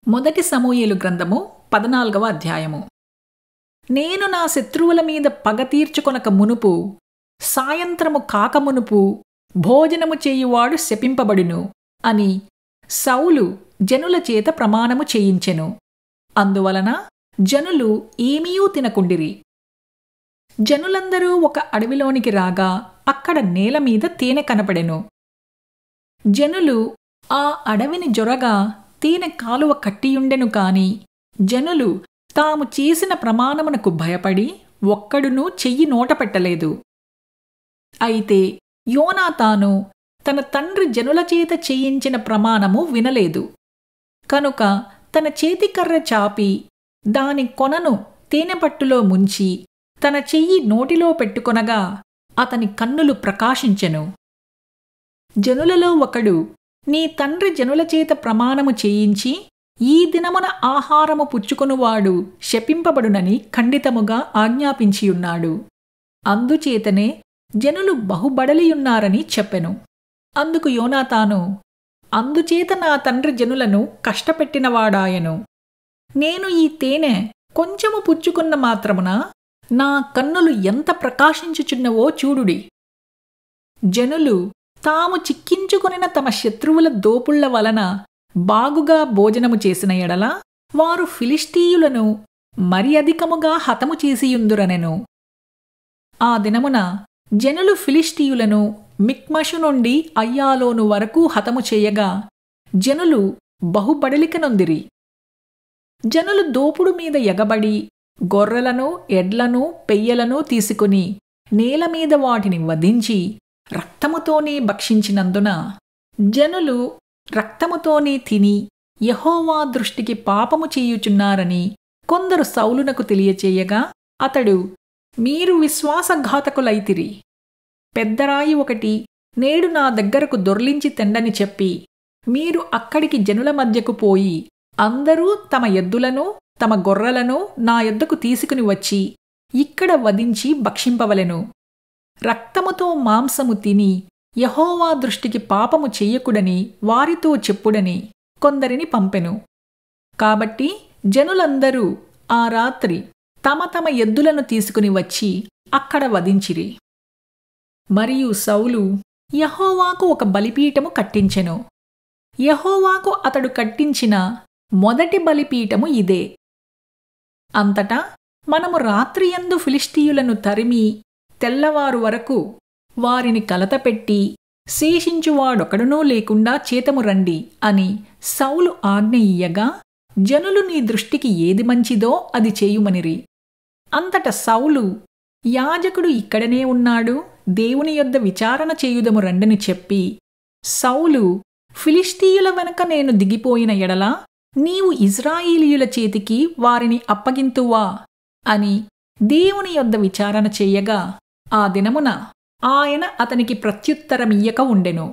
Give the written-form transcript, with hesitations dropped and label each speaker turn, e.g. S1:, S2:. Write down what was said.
S1: మొదటి సమూయేలు గ్రంథము 14వ అధ్యాయము. నేను నా శత్రువుల మీద పగ తీర్చుకొనక మునుపు, సాయంత్రము కాకమునుపు భోజనము చేయువాడు శపింపబడును అని సౌలు జనుల చేత ప్రమాణము చేయించెను. అందువలన జనులు ఏమీయూ తినకుండిరి. జనులందరూ ఒక అడవిలోనికి రాగా అక్కడ నేలమీద తేనె కనపడెను. జనులు ఆ అడవిని జొరగా తేనె కాలువ కట్టియుండెను కాని జనులు తాము చేసిన ప్రమాణమునకు భయపడి ఒక్కడునూ చెయ్యి నోటపెట్టలేదు. అయితే యోనాతాను తన తండ్రి జనుల చేత చేయించిన ప్రమాణము వినలేదు. కనుక తన చేతికర్ర చాపి దాని కొనను తేనెపట్టులో ముంచి తన చెయ్యి నోటిలో పెట్టుకొనగా అతని కన్నులు ప్రకాశించెను. జనులలో ఒకడు, నీ తండ్రి జనుల చేత ప్రమాణము చేయించి ఈ దినమున ఆహారము పుచ్చుకొనువాడు శపింపబడునని ఖండితముగా ఆజ్ఞాపించియున్నాడు. అందుచేతనే జనులు బహుబడలియున్నారని చెప్పెను. అందుకు యోనాతాను, అందుచేత నా తండ్రి జనులను కష్టపెట్టినవాడాయెను. నేను ఈ తేనె కొంచెము పుచ్చుకున్న మాత్రమున నా కన్నులు ఎంత ప్రకాశించుచున్నవో చూడుడి. జనులు తాము చిక్కించుకొనిన తమ శత్రువుల దోపుళ్ల వలన బాగుగా భోజనము చేసిన ఎడల వారు ఫిలిష్తీయులను మరి అధికముగా హతము చేసియుందురనెను. ఆ దినమున జనులు ఫిలిష్తీయులను మిక్మషు నుండి అయ్యాలోను వరకు హతము చేయగా జనులు బహుబడలికనొందిరి. జనులు దోపుడు మీద ఎగబడి గొర్రెలను, ఎడ్లను, పెయ్యలను తీసుకుని నేలమీద వాటిని వధించి రక్తముతోనే భక్షించినందున జనులు రక్తముతోనే తిని యెహోవా దృష్టికి పాపము చేయుచున్నారని కొందరు సౌలునకు తెలియచేయగా అతడు, మీరు విశ్వాసఘాతకులైతిరి. పెద్దరాయి ఒకటి నేడు నా దగ్గరకు దొర్లించి తెండని చెప్పి మీరు అక్కడికి జనుల మధ్యకు పోయి అందరూ తమ ఎద్దులను తమ గొర్రెలను నా యొద్దకు తీసుకుని వచ్చి ఇక్కడ వధించి భక్షింపవలెను. రక్తముతో మాంసము తిని యెహోవా దృష్టికి పాపము చెయ్యకుడని వారితో చెప్పుడని కొందరిని పంపెను. కాబట్టి జనులందరూ ఆ రాత్రి తమ తమ ఎద్దులను తీసుకుని వచ్చి అక్కడ వధించిరి. మరియు సౌలు యెహోవాకు ఒక బలిపీఠము కట్టించెను. యెహోవాకు అతడు కట్టించిన మొదటి బలిపీఠము ఇదే. అంతటా మనము రాత్రియందు ఫిలిష్తీయులను తరిమి తెల్లవారు వరకు వారిని కలతపెట్టి శేషించువాడొకడునూ లేకుండా చేతము రండి అని సౌలు ఆజ్ఞ ఇయ్యగా జనులు నీ దృష్టికి ఏది మంచిదో అది చేయుమనిరి. అంతట సౌలు, యాజకుడు ఇక్కడనే ఉన్నాడు, దేవుని యొద్ద విచారణ చేయుదము రండని చెప్పి సౌలు, ఫిలిష్తీయుల వెనక నేను దిగిపోయిన ఎడల నీవు ఇజ్రాయేలీయుల చేతికి వారిని అప్పగింతువా అని దేవుని యొద్ద విచారణ చెయ్యగా ఆ దినమున ఆయన అతనికి ప్రత్యుత్తరమియ్యక ఉండెను.